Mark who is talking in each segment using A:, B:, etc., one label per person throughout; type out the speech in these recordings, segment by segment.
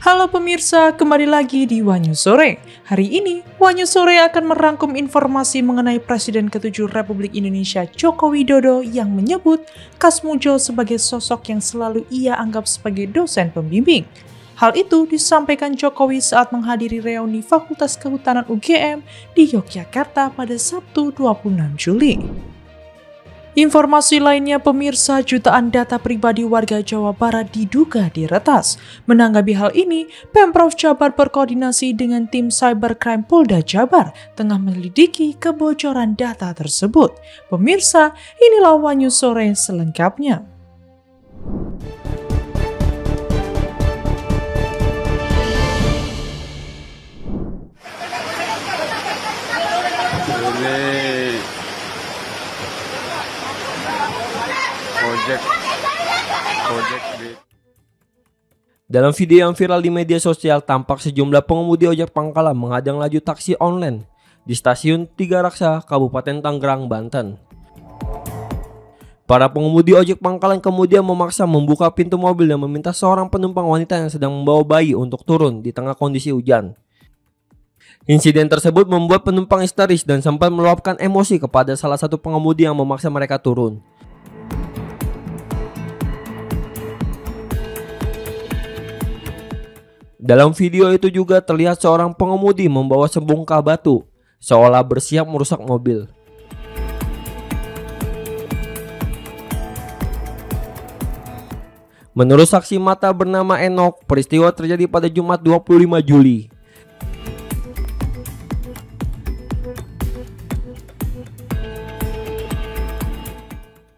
A: Halo pemirsa, kembali lagi di Wanyu Sore. Hari ini, Wanyu Sore akan merangkum informasi mengenai Presiden ke-7 Republik Indonesia Joko Widodo yang menyebut Kasmujo sebagai sosok yang selalu ia anggap sebagai dosen pembimbing. Hal itu disampaikan Jokowi saat menghadiri reuni Fakultas Kehutanan UGM di Yogyakarta pada Sabtu 26 Juli. Informasi lainnya, pemirsa, jutaan data pribadi warga Jawa Barat diduga diretas. Menanggapi hal ini, Pemprov Jabar berkoordinasi dengan tim Cybercrime Polda Jabar tengah menyelidiki kebocoran data tersebut. Pemirsa, inilah Wanyu Sore selengkapnya.
B: Dalam video yang viral di media sosial, tampak sejumlah pengemudi ojek pangkalan menghadang laju taksi online di stasiun Tiga Raksa, Kabupaten Tangerang, Banten. Para pengemudi ojek pangkalan kemudian memaksa membuka pintu mobil dan meminta seorang penumpang wanita yang sedang membawa bayi untuk turun di tengah kondisi hujan. Insiden tersebut membuat penumpang histeris dan sempat meluapkan emosi kepada salah satu pengemudi yang memaksa mereka turun. Dalam video itu juga terlihat seorang pengemudi membawa sebongkah batu, seolah bersiap merusak mobil. Menurut saksi mata bernama Enok, peristiwa terjadi pada Jumat 25 Juli.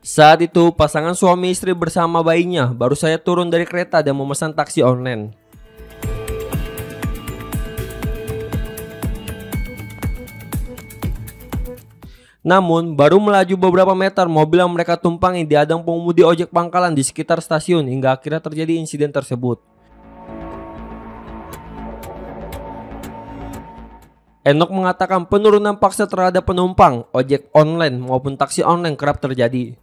B: Saat itu, pasangan suami istri bersama bayinya baru saja turun dari kereta dan memesan taksi online. Namun, baru melaju beberapa meter, mobil yang mereka tumpangi dihadang pengemudi ojek pangkalan di sekitar stasiun hingga akhirnya terjadi insiden tersebut. Enok mengatakan penurunan paksa terhadap penumpang ojek online maupun taksi online kerap terjadi.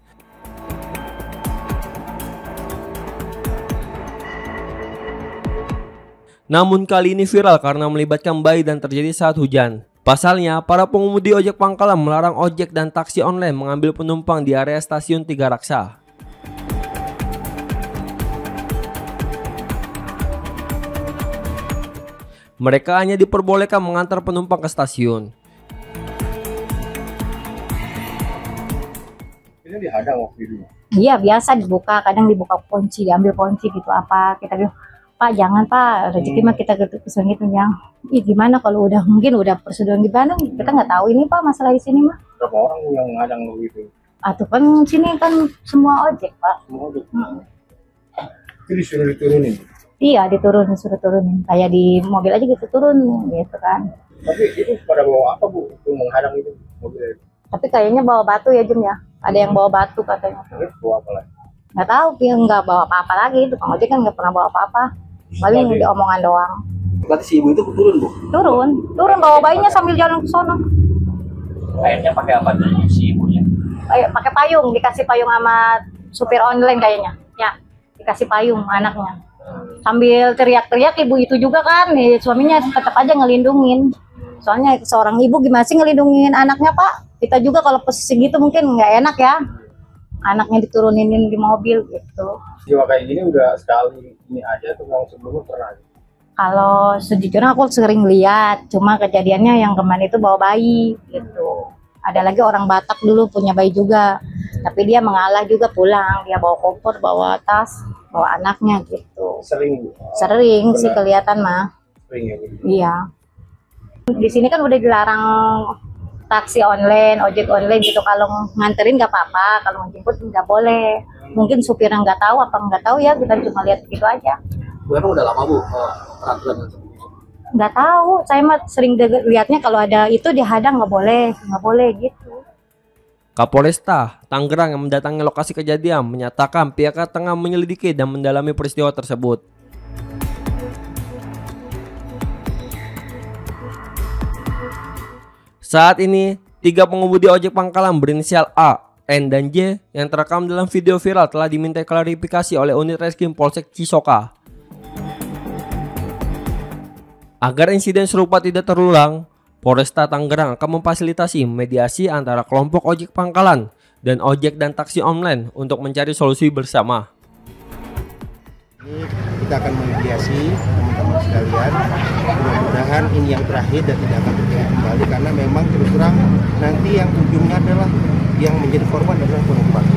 B: Namun kali ini viral karena melibatkan bayi dan terjadi saat hujan. Pasalnya, para pengemudi ojek pangkalan melarang ojek dan taksi online mengambil penumpang di area stasiun Tiga Raksa. Mereka hanya diperbolehkan mengantar penumpang ke stasiun.
C: Ini dihadang waktu itu?
D: Iya, biasa dibuka, kadang dibuka kunci, diambil kunci gitu apa. Kita bilang, Pak jangan Pak, rezeki mah kita kesulitan gitu ya. Ih gimana kalau mungkin udah persetujuan di Bandung, kita nggak tahu ini Pak masalah di sini mah.
C: Berapa orang yang ngadang gitu?
D: Tuh kan sini kan semua ojek Pak.
C: Semua ojek. Itu disuruh diturunin?
D: Iya disuruh turunin, kayak di mobil aja gitu turun gitu kan.
C: Tapi itu pada bawa apa Bu, itu menghadang itu mobil?
D: Tapi kayaknya bawa batu ya Jem ya, ada yang bawa batu katanya.
C: Terus bawa apa lagi?
D: Nggak tahu, dia nggak bawa apa-apa lagi, tukang ojek kan nggak pernah bawa apa-apa. Paling di omongan doang.
C: Berarti si ibu itu turun Bu?
D: Turun bawa bayinya sambil jalan ke sono.
C: Kayaknya pakai apa tuh si ibunya?
D: Pakai payung, dikasih payung sama supir online kayaknya. Ya, dikasih payung anaknya. Sambil teriak-teriak ibu itu juga kan, suaminya tetap aja ngelindungin. Soalnya seorang ibu gimana sih ngelindungin anaknya Pak? Kita juga kalau posisi gitu mungkin nggak enak ya. Anaknya dituruninin di mobil gitu.
C: Jiwa kayak gini udah sekali ini aja tuh, yang sebelumnya pernah?
D: Kalau sejujurnya aku sering lihat, cuma kejadiannya yang kemarin itu bawa bayi gitu. Ada lagi orang Batak dulu punya bayi juga, tapi dia mengalah juga pulang, dia bawa kompor, bawa tas, bawa anaknya gitu.
C: Sering
D: Sih kelihatan mah.
C: Sering ya gitu.
D: Iya. Di sini kan udah dilarang taksi online, ojek online gitu. Kalau nganterin nggak apa-apa, kalau menjemput nggak boleh. Mungkin supirnya nggak tahu apa nggak tahu ya, kita cuma lihat gitu aja.
C: Emang udah lama Bu peraturan?
D: Nggak tahu, saya mah sering lihatnya kalau ada itu dihadang nggak boleh gitu.
B: Kapolresta Tangerang yang mendatangi lokasi kejadian menyatakan pihaknya tengah menyelidiki dan mendalami peristiwa tersebut. Saat ini, 3 pengemudi ojek pangkalan berinisial A, N, dan J yang terekam dalam video viral telah diminta klarifikasi oleh unit Reskrim Polsek Cisoka. Agar insiden serupa tidak terulang, Polresta Tangerang akan memfasilitasi mediasi antara kelompok ojek pangkalan dan ojek dan taksi online untuk mencari solusi bersama.
E: Kita akan memediasi teman-teman sekalian, mudah-mudahan ini yang terakhir dan tidak akan terjadi kembali, karena memang terus terang nanti yang ujungnya adalah yang menjadi korban adalah penumpang.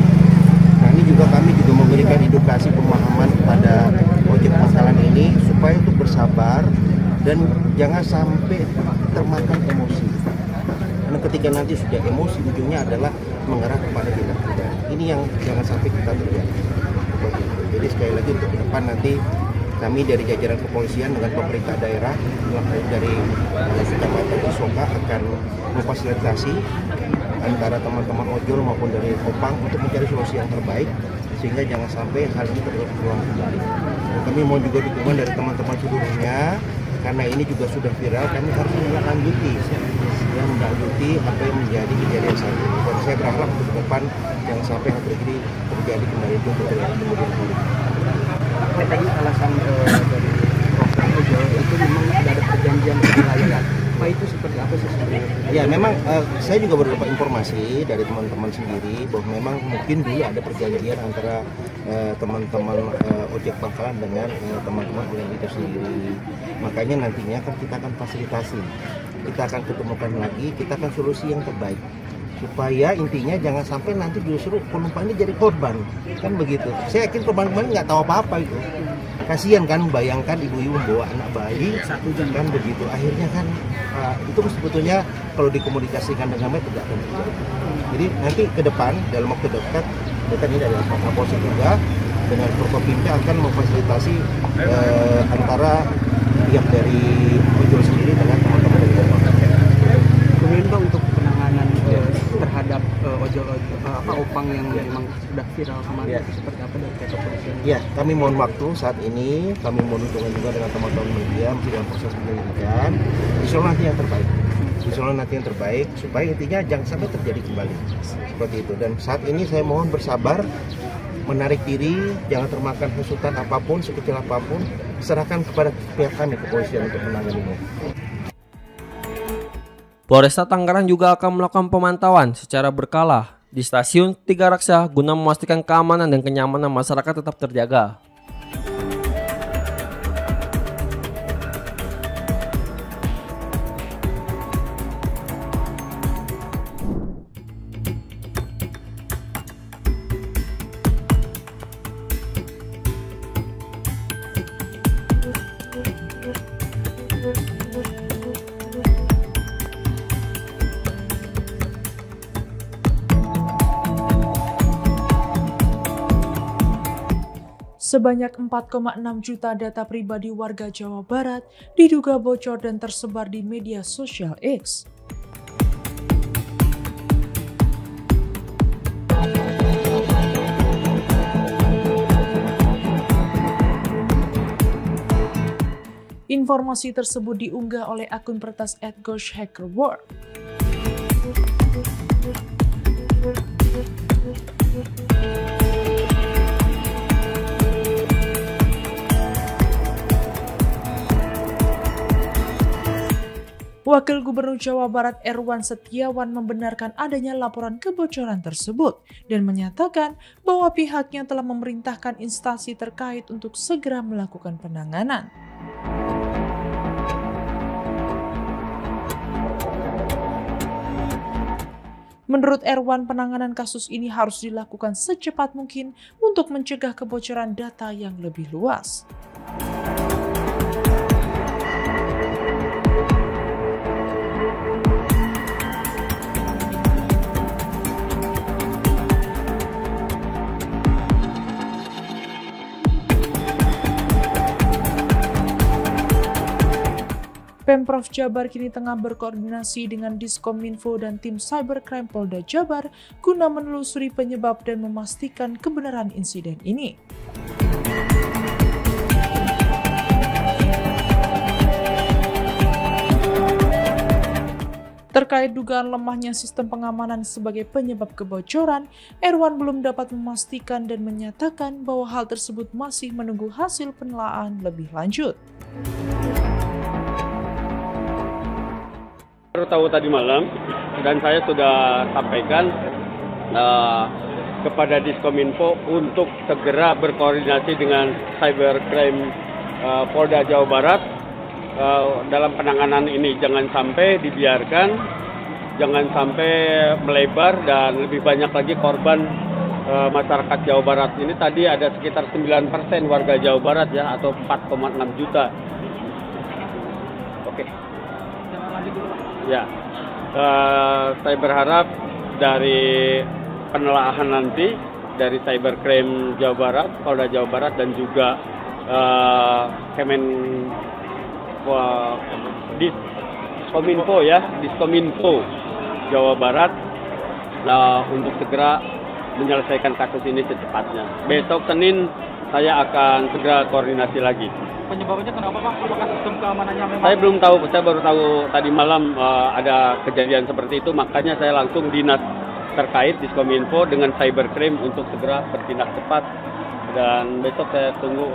E: Nah, ini juga kami juga memberikan edukasi pemahaman kepada ojek pangkalan ini supaya untuk bersabar dan jangan sampai termakan emosi. Karena ketika nanti sudah emosi, ujungnya adalah mengarah kepada tindak pidana. Ini yang jangan sampai kita terjadi. Jadi sekali lagi untuk ke depan nanti kami dari jajaran kepolisian dengan pemerintah daerah dari Kecamatan Cisoka akan memfasilitasi antara teman-teman ojol maupun dari Kopang untuk mencari solusi yang terbaik sehingga jangan sampai hal ini terulang kembali. Dan kami mohon juga dukungan dari teman-teman seluruhnya karena ini juga sudah viral, kami harus menindaklanjuti apa yang menjadi kejadian saat ini. Dan saya berharap untuk ke depan jangan sampai hal terjadi kembali itu kemudian hari.
F: Tadi alasan dari program ojol itu memang sudah ada perjanjian penilaian. Pak, itu seperti apa sih sebenarnya?
E: Ya memang saya juga baru dapat informasi dari teman-teman sendiri bahwa memang mungkin dulu ada perjanjian antara teman-teman ojek pangkalan dengan teman-teman yang itu sendiri. Makanya nantinya kan kita akan fasilitasi, kita akan ketemukan lagi, kita akan solusi yang terbaik supaya intinya jangan sampai nanti justru penumpang ini jadi korban, kan begitu. Saya yakin korban-korban nggak tahu apa-apa itu. Kasihan kan, bayangkan ibu-ibu membawa anak bayi, kan begitu. Akhirnya kan itu sebetulnya kalau dikomunikasikan dengan baik tidak akan terjadi. Jadi nanti ke depan dalam waktu dekat, ini dari Pak Kapolsek juga dengan Forkopimda akan memfasilitasi antara pihak dari ojol sendiri dengan teman-teman dari Kopang.
F: Kemudian Pak, untuk penanganan terhadap ojol opang yang memang sudah viral kemarin itu seperti apa dari pihak kepolisian?
E: Ya, kami mohon waktu saat ini, kami mohon dukungan juga dengan teman-teman media masih dalam proses penyelidikan. Insya Allah nanti yang terbaik supaya intinya jangan sampai terjadi kembali seperti itu. Dan saat ini saya mohon bersabar, menarik diri, jangan termakan hasutan apapun, sekecil apapun, serahkan kepada pihak kami kepolisian untuk menanganinya.
B: Polresta Tangerang juga akan melakukan pemantauan secara berkala di stasiun Tiga Raksa guna memastikan keamanan dan kenyamanan masyarakat tetap terjaga.
A: Sebanyak 4,6 juta data pribadi warga Jawa Barat diduga bocor dan tersebar di media sosial X. Informasi tersebut diunggah oleh akun peretas @GhostHackerWorld. Wakil Gubernur Jawa Barat Erwan Setiawan membenarkan adanya laporan kebocoran tersebut dan menyatakan bahwa pihaknya telah memerintahkan instansi terkait untuk segera melakukan penanganan. Menurut Erwan, penanganan kasus ini harus dilakukan secepat mungkin untuk mencegah kebocoran data yang lebih luas. Pemprov Jabar kini tengah berkoordinasi dengan Diskominfo dan tim Cybercrime Polda Jabar guna menelusuri penyebab dan memastikan kebenaran insiden ini. Terkait dugaan lemahnya sistem pengamanan sebagai penyebab kebocoran, Erwan belum dapat memastikan dan menyatakan bahwa hal tersebut masih menunggu hasil penelaahan lebih lanjut.
G: Baru tahu tadi malam dan saya sudah sampaikan kepada Diskominfo untuk segera berkoordinasi dengan Cybercrime Polda Jawa Barat dalam penanganan ini. Jangan sampai dibiarkan, jangan sampai melebar dan lebih banyak lagi korban masyarakat Jawa Barat. Ini tadi ada sekitar 9% warga Jawa Barat ya, atau 4,6 juta. Oke. Ya, saya berharap dari penelaahan nanti dari Cybercrime Jawa Barat, Polda Jawa Barat dan juga Diskominfo Jawa Barat untuk segera menyelesaikan kasus ini secepatnya. Besok Senin saya akan segera koordinasi lagi.
F: Penyebabnya kenapa Pak? Apakah sistem keamanannya memang?
G: Saya belum tahu, saya baru tahu tadi malam ada kejadian seperti itu, makanya saya langsung dinas terkait Diskominfo dengan Cybercrime untuk segera bertindak cepat, dan besok saya tunggu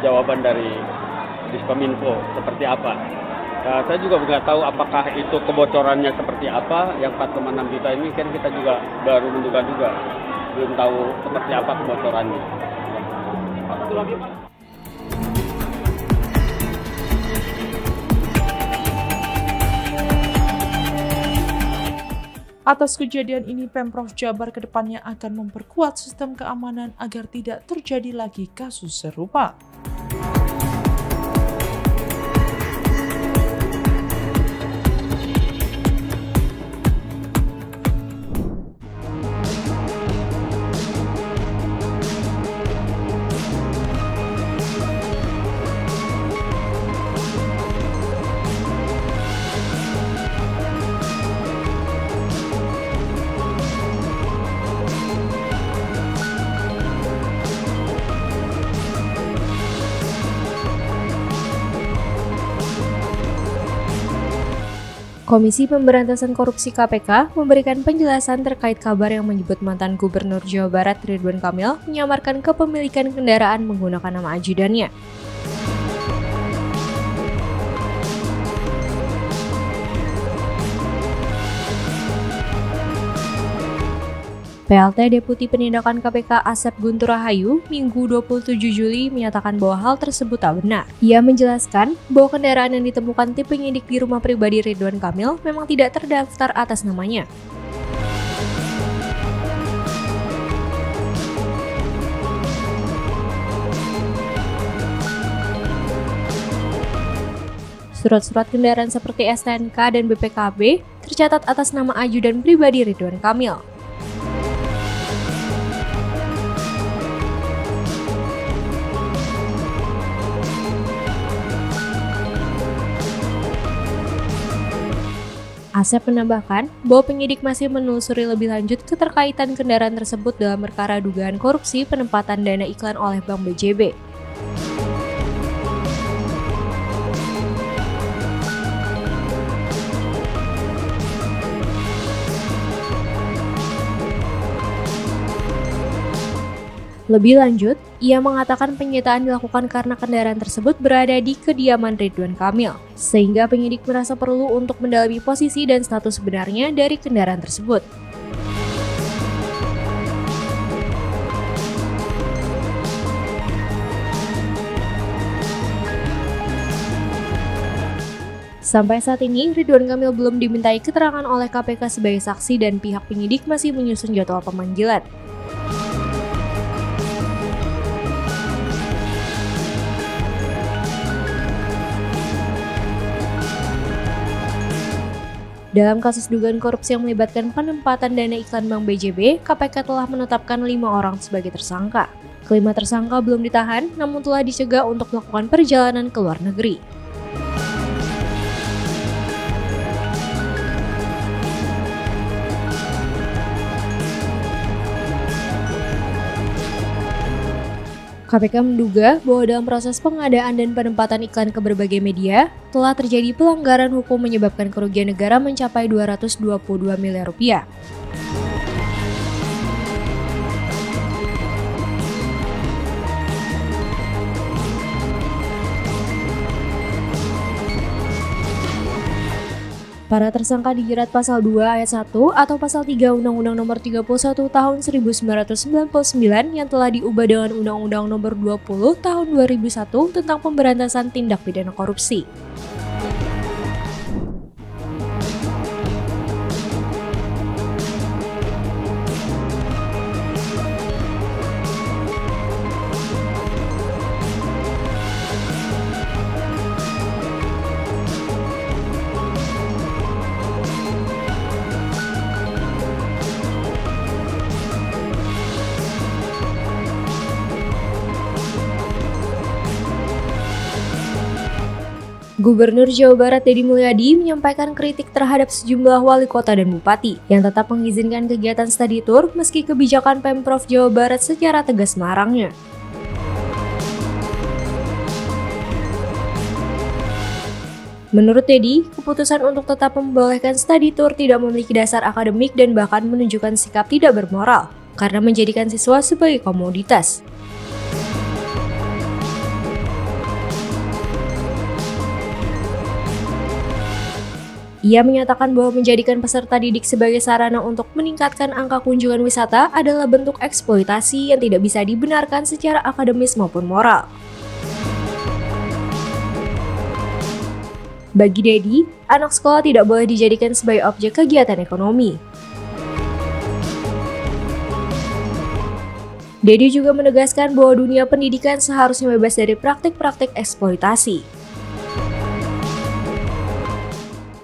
G: jawaban dari Diskominfo seperti apa. Saya juga nggak tahu apakah itu kebocorannya seperti apa, yang 4,6 juta ini kan kita juga baru menduga juga, belum tahu seperti apa kebocorannya.
F: Satu lagi Pak.
A: Atas kejadian ini, Pemprov Jabar kedepannya akan memperkuat sistem keamanan agar tidak terjadi lagi kasus serupa.
H: Komisi Pemberantasan Korupsi KPK memberikan penjelasan terkait kabar yang menyebut mantan Gubernur Jawa Barat Ridwan Kamil menyamarkan kepemilikan kendaraan menggunakan nama ajudannya. PLT Deputi Penindakan KPK Asep Guntur Rahayu Minggu 27 Juli menyatakan bahwa hal tersebut tak benar. Ia menjelaskan bahwa kendaraan yang ditemukan tim penyidik di rumah pribadi Ridwan Kamil memang tidak terdaftar atas namanya. Surat-surat kendaraan seperti STNK dan BPKB tercatat atas nama ajudan pribadi Ridwan Kamil. Asep menambahkan bahwa penyidik masih menelusuri lebih lanjut keterkaitan kendaraan tersebut dalam perkara dugaan korupsi penempatan dana iklan oleh Bank BJB. Lebih lanjut, ia mengatakan penyitaan dilakukan karena kendaraan tersebut berada di kediaman Ridwan Kamil, sehingga penyidik merasa perlu untuk mendalami posisi dan status sebenarnya dari kendaraan tersebut. Sampai saat ini, Ridwan Kamil belum dimintai keterangan oleh KPK sebagai saksi dan pihak penyidik masih menyusun jadwal pemanggilan. Dalam kasus dugaan korupsi yang melibatkan penempatan dana iklan Bank BJB, KPK telah menetapkan 5 orang sebagai tersangka. Kelima tersangka belum ditahan, namun telah dicegah untuk melakukan perjalanan ke luar negeri. KPK menduga bahwa dalam proses pengadaan dan penempatan iklan ke berbagai media, telah terjadi pelanggaran hukum menyebabkan kerugian negara mencapai 222 miliar rupiah. Para tersangka dijerat pasal 2 ayat 1 atau pasal 3 Undang-Undang Nomor 31 Tahun 1999 yang telah diubah dengan Undang-Undang Nomor 20 Tahun 2001 tentang pemberantasan tindak pidana korupsi. Gubernur Jawa Barat Deddy Mulyadi menyampaikan kritik terhadap sejumlah wali kota dan bupati yang tetap mengizinkan kegiatan study tour meski kebijakan Pemprov Jawa Barat secara tegas melarangnya. Menurut Deddy, keputusan untuk tetap membolehkan study tour tidak memiliki dasar akademik dan bahkan menunjukkan sikap tidak bermoral karena menjadikan siswa sebagai komoditas. Ia menyatakan bahwa menjadikan peserta didik sebagai sarana untuk meningkatkan angka kunjungan wisata adalah bentuk eksploitasi yang tidak bisa dibenarkan secara akademis maupun moral. Bagi Deddy, anak sekolah tidak boleh dijadikan sebagai objek kegiatan ekonomi. Deddy juga menegaskan bahwa dunia pendidikan seharusnya bebas dari praktik-praktik eksploitasi.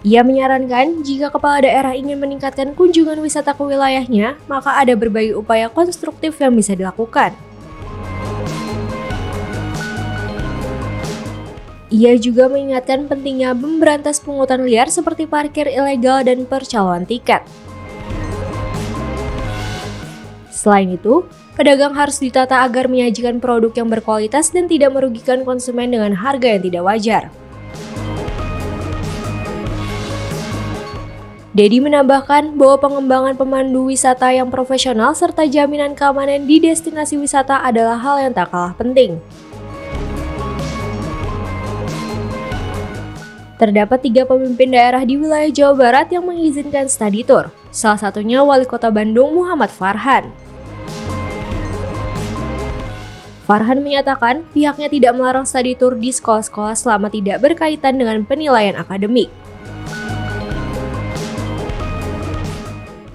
H: Ia menyarankan jika kepala daerah ingin meningkatkan kunjungan wisata ke wilayahnya, maka ada berbagai upaya konstruktif yang bisa dilakukan. Ia juga mengingatkan pentingnya memberantas pungutan liar seperti parkir ilegal dan percaloan tiket. Selain itu, pedagang harus ditata agar menyajikan produk yang berkualitas dan tidak merugikan konsumen dengan harga yang tidak wajar. Deddy menambahkan bahwa pengembangan pemandu wisata yang profesional serta jaminan keamanan di destinasi wisata adalah hal yang tak kalah penting. Terdapat 3 pemimpin daerah di wilayah Jawa Barat yang mengizinkan study tour, salah satunya Wali Kota Bandung Muhammad Farhan. Farhan menyatakan pihaknya tidak melarang study tour di sekolah-sekolah selama tidak berkaitan dengan penilaian akademik.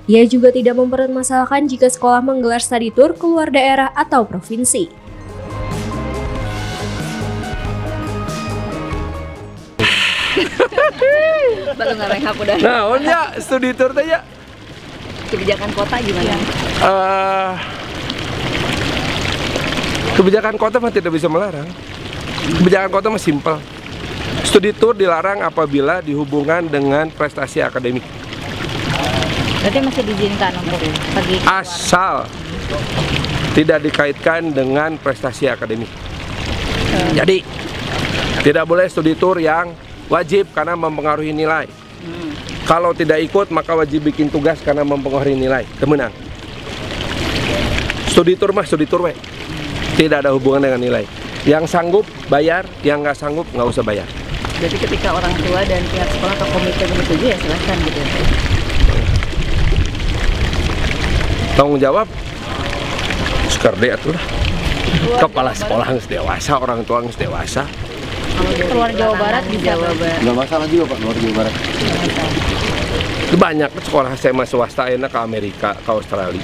H: Ia juga tidak mempermasalahkan jika sekolah menggelar study tour keluar daerah atau provinsi.
I: Baru nggak rekap udah.
J: Nah, ya studi tour teh ya.
I: Kebijakan kota gimana?
J: Kebijakan kota mah tidak bisa melarang. Kebijakan kota mah simpel. Studi tour dilarang apabila dihubungkan dengan prestasi akademik.
I: Berarti masih diizinkan untuk pergi
J: asal tidak dikaitkan dengan prestasi akademik. Jadi tidak boleh studi tour yang wajib karena mempengaruhi nilai. Kalau tidak ikut maka wajib bikin tugas karena mempengaruhi nilai. Kemenang. Studi tour mah studi tour we. Tidak ada hubungan dengan nilai. Yang sanggup bayar, yang nggak sanggup nggak usah bayar.
I: Jadi ketika orang tua dan pihak sekolah ke komite menyetujui ya silahkan gitu ya.
J: Tanggung jawab sekarang atuh lah. Kepala sekolah harus dewasa, orang tua harus dewasa.
I: Keluar Jawa Barat bisa
E: Nggak masalah juga Pak, luar Jawa Barat.
J: Banyak sekolah SMA swasta enak ke Amerika, ke Australia.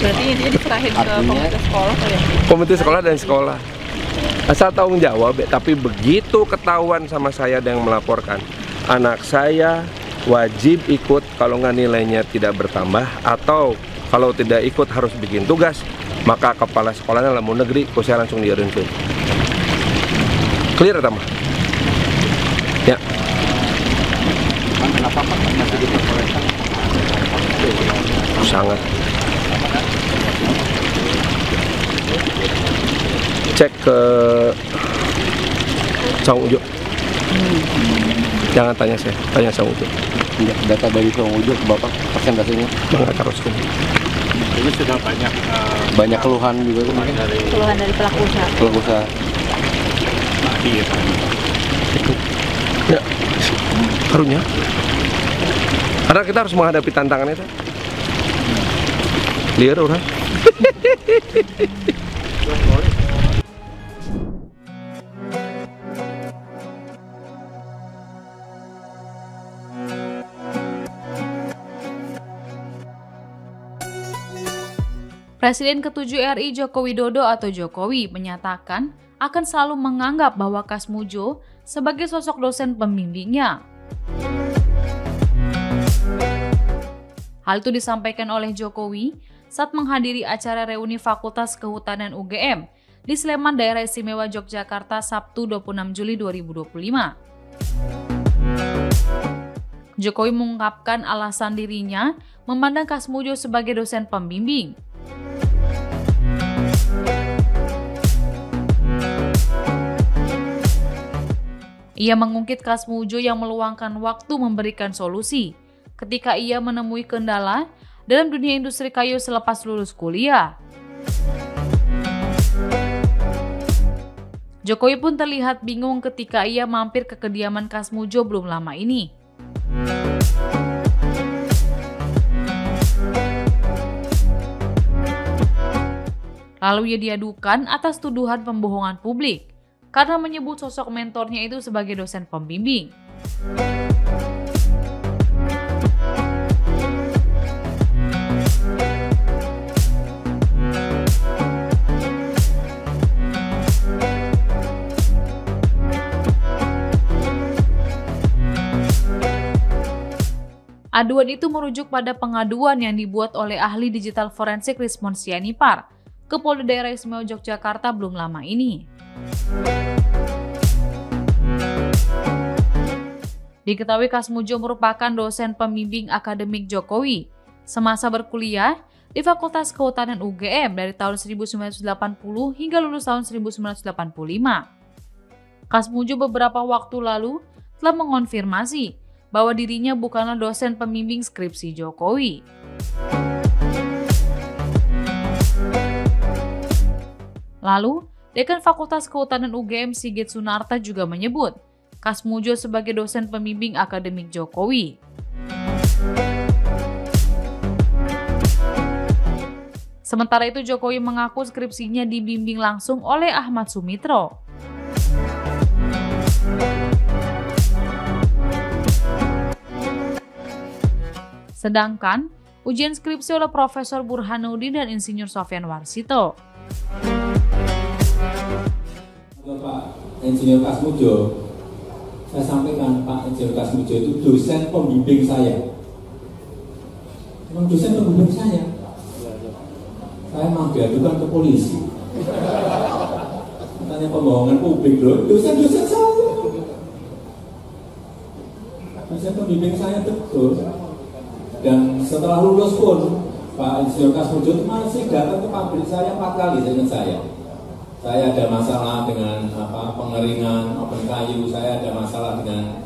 I: Berarti intinya diserahin ke komite sekolah ya?
J: Komite sekolah dan sekolah. Asal tanggung jawab, tapi begitu ketahuan sama saya yang melaporkan, anak saya wajib ikut kalau nggak nilainya tidak bertambah atau kalau tidak ikut harus bikin tugas, maka kepala sekolahnya lamun negeri saya langsung dieureunkeun. Clear tambah? Ya.
E: Kenapa Pak masih diperbolehkan?
J: Sangat. Cek ke Sang Ujo. Jangan tanya saya, tanya Sang Ujo.
E: Data dari Sang Ujo ke Bapak, persentasenya?
J: Nggak teruskan.
C: Ini sudah
E: Banyak keluhan juga kan?
I: Keluhan dari pelaku usaha.
E: Pelaku usaha.
J: Ya. Harusnya. Karena kita harus menghadapi tantangan itu. Liar orang.
K: Presiden ke-7 RI Joko Widodo atau Jokowi menyatakan akan selalu menganggap bahwa Kasmujo sebagai sosok dosen pembimbingnya. Hal itu disampaikan oleh Jokowi saat menghadiri acara reuni Fakultas Kehutanan UGM di Sleman, Daerah Istimewa Yogyakarta, Sabtu 26 Juli 2025. Jokowi mengungkapkan alasan dirinya memandang Kasmujo sebagai dosen pembimbing. Ia mengungkit Kasmujo yang meluangkan waktu memberikan solusi ketika ia menemui kendala dalam dunia industri kayu selepas lulus kuliah. Jokowi pun terlihat bingung ketika ia mampir ke kediaman Kasmujo belum lama ini. Lalu ia diadukan atas tuduhan pembohongan publik karena menyebut sosok mentornya itu sebagai dosen pembimbing. Aduan itu merujuk pada pengaduan yang dibuat oleh ahli digital forensik Rismond Sianipar ke Polda Daerah Istimewa Yogyakarta belum lama ini. Diketahui Kasmujo merupakan dosen pembimbing akademik Jokowi semasa berkuliah di Fakultas Kehutanan UGM dari tahun 1980 hingga lulus tahun 1985. Kasmujo beberapa waktu lalu telah mengonfirmasi bahwa dirinya bukanlah dosen pembimbing skripsi Jokowi. Lalu, Dekan Fakultas Kehutanan UGM Sigit Sunarta juga menyebut Kasmujo sebagai dosen pembimbing akademik Jokowi. Sementara itu Jokowi mengaku skripsinya dibimbing langsung oleh Ahmad Sumitro. Sedangkan ujian skripsi oleh Profesor Burhanuddin dan Insinyur Sofyan Warsito.
L: Pak Insinyur Kasmujo, saya sampaikan Pak Insinyur Kasmujo itu dosen pembimbing saya. Memang dosen pembimbing saya. Saya memang diadukan ke polisi. Katanya pembohongan publik loh, dosen-dosen saya. Dosen pembimbing saya betul. Dan setelah lulus pun Pak Insinyur Kasmujo itu masih datang ke pabrik saya 4 kali dengan saya. Saya ada masalah dengan pengeringan open kayu, saya ada masalah dengan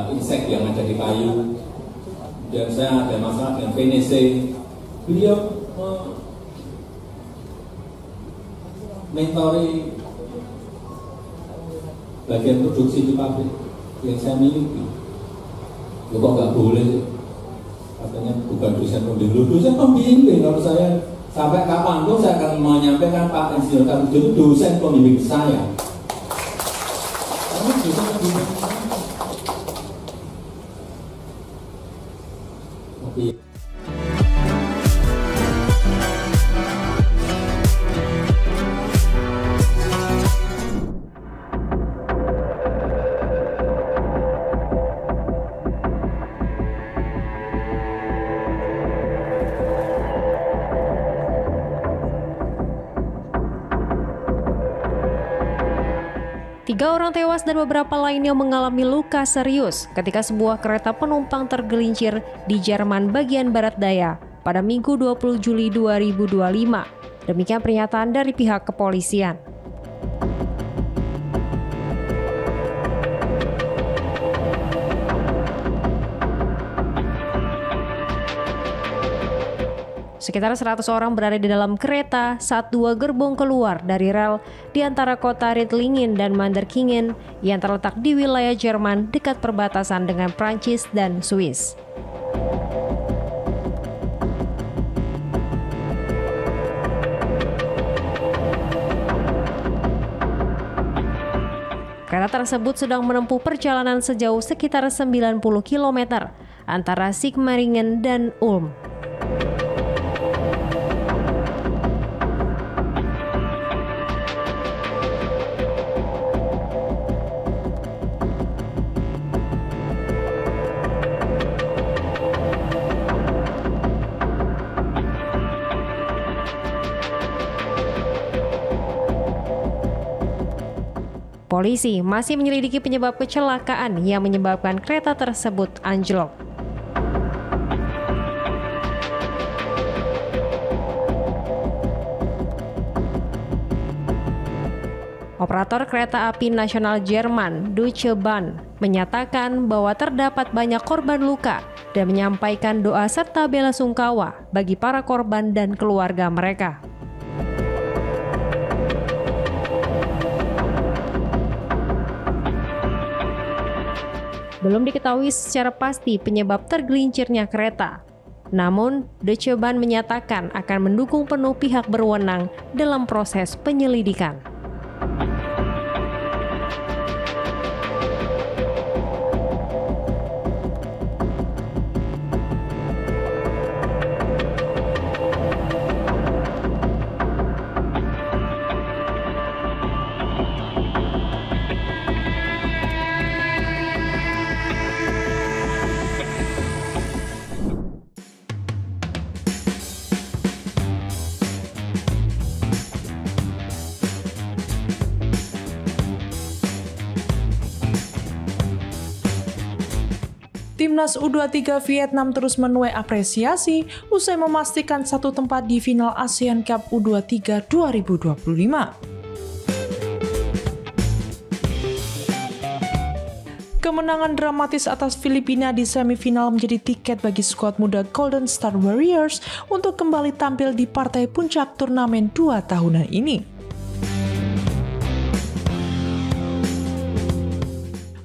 L: insek yang ada di kayu, dan saya ada masalah dengan finishing. Beliau mentori bagian produksi di pabrik yang saya miliki. Kok nggak boleh? Katanya bukan dosen pembimbing. Dosen pembimbing kalau saya sampai kapanpun saya akan menyampaikan Pak Insinyur Kasmujo itu dosen pembimbing saya. Karena dosen pembimbing saya. Tapi
H: 3 orang tewas dan beberapa lainnya mengalami luka serius ketika sebuah kereta penumpang tergelincir di Jerman bagian barat daya pada Minggu 20 Juli 2025. Demikian pernyataan dari pihak kepolisian.
M: Sekitar 100 orang berada di dalam kereta saat 2 gerbong keluar dari rel di antara kota Reutlingen dan Manderkingen yang terletak di wilayah Jerman dekat perbatasan dengan Prancis dan Swiss. Kereta tersebut sedang menempuh perjalanan sejauh sekitar 90 km antara Sigmaringen dan Ulm. Polisi masih menyelidiki penyebab kecelakaan yang menyebabkan kereta tersebut anjlok. Operator kereta api nasional Jerman, Deutsche Bahn, menyatakan bahwa terdapat banyak korban luka dan menyampaikan doa serta bela sungkawa bagi para korban dan keluarga mereka. Belum diketahui secara pasti penyebab tergelincirnya kereta. Namun, Deutsche Bahn menyatakan akan mendukung penuh pihak berwenang dalam proses penyelidikan.
A: Timnas U23 Vietnam terus menuai apresiasi usai memastikan satu tempat di final ASEAN Cup U23 2025. Kemenangan dramatis atas Filipina di semifinal menjadi tiket bagi skuad muda Golden Star Warriors untuk kembali tampil di partai puncak turnamen 2 tahunan ini.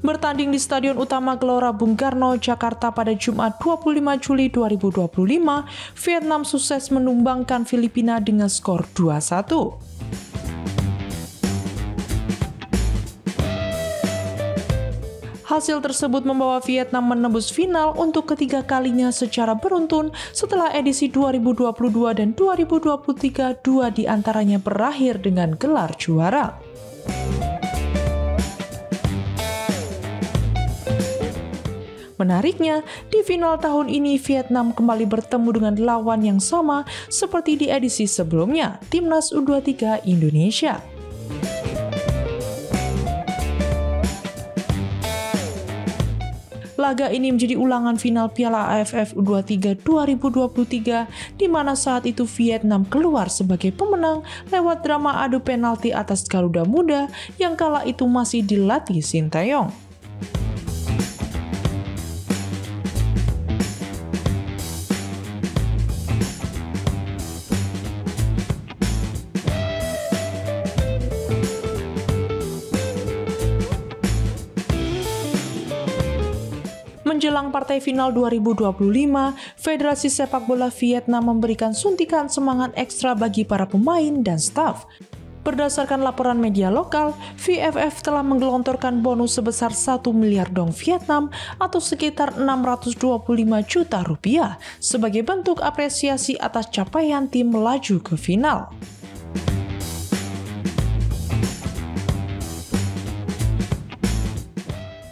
A: Bertanding di Stadion Utama Gelora Bung Karno, Jakarta pada Jumat 25 Juli 2025, Vietnam sukses menumbangkan Filipina dengan skor 2-1. Hasil tersebut membawa Vietnam menembus final untuk ketiga kalinya secara beruntun setelah edisi 2022 dan 2023 dua diantaranya berakhir dengan gelar juara. Menariknya, di final tahun ini Vietnam kembali bertemu dengan lawan yang sama seperti di edisi sebelumnya, Timnas U23 Indonesia. Laga ini menjadi ulangan final Piala AFF U23 2023, di mana saat itu Vietnam keluar sebagai pemenang lewat drama adu penalti atas Garuda Muda yang kala itu masih dilatih Sinteyong. Menjelang partai final 2025, Federasi Sepak Bola Vietnam memberikan suntikan semangat ekstra bagi para pemain dan staf. Berdasarkan laporan media lokal, VFF telah menggelontorkan bonus sebesar 1 miliar dong Vietnam atau sekitar 625 juta rupiah sebagai bentuk apresiasi atas capaian tim melaju ke final.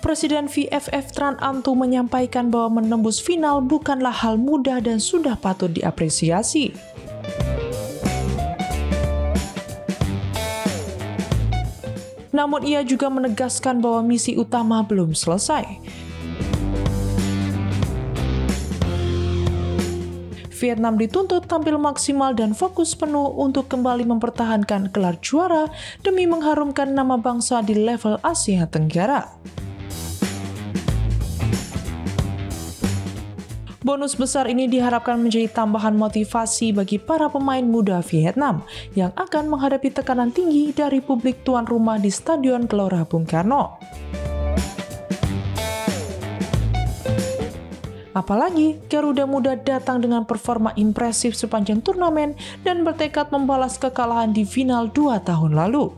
A: Presiden VFF Tran Antu menyampaikan bahwa menembus final bukanlah hal mudah dan sudah patut diapresiasi. Namun ia juga menegaskan bahwa misi utama belum selesai. Vietnam dituntut tampil maksimal dan fokus penuh untuk kembali mempertahankan gelar juara demi mengharumkan nama bangsa di level Asia Tenggara. Bonus besar ini diharapkan menjadi tambahan motivasi bagi para pemain muda Vietnam yang akan menghadapi tekanan tinggi dari publik tuan rumah di Stadion Gelora Bung Karno. Apalagi Garuda Muda datang dengan performa impresif sepanjang turnamen dan bertekad membalas kekalahan di final 2 tahun lalu.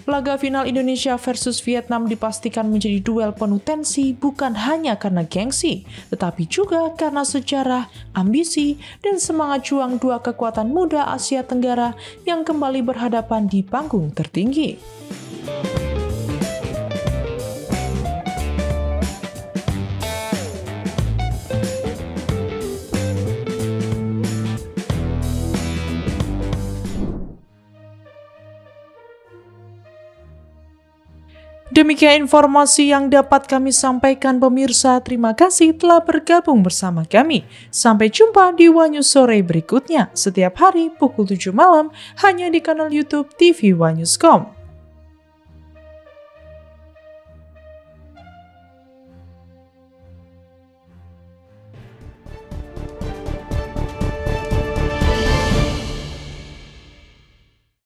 A: Laga final Indonesia versus Vietnam dipastikan menjadi duel penuh tensi bukan hanya karena gengsi, tetapi juga karena sejarah, ambisi, dan semangat juang dua kekuatan muda Asia Tenggara yang kembali berhadapan di panggung tertinggi. Demikian informasi yang dapat kami sampaikan pemirsa. Terima kasih telah bergabung bersama kami. Sampai jumpa di One News Sore berikutnya. Setiap hari pukul 7 malam hanya di kanal YouTube TV One News.com.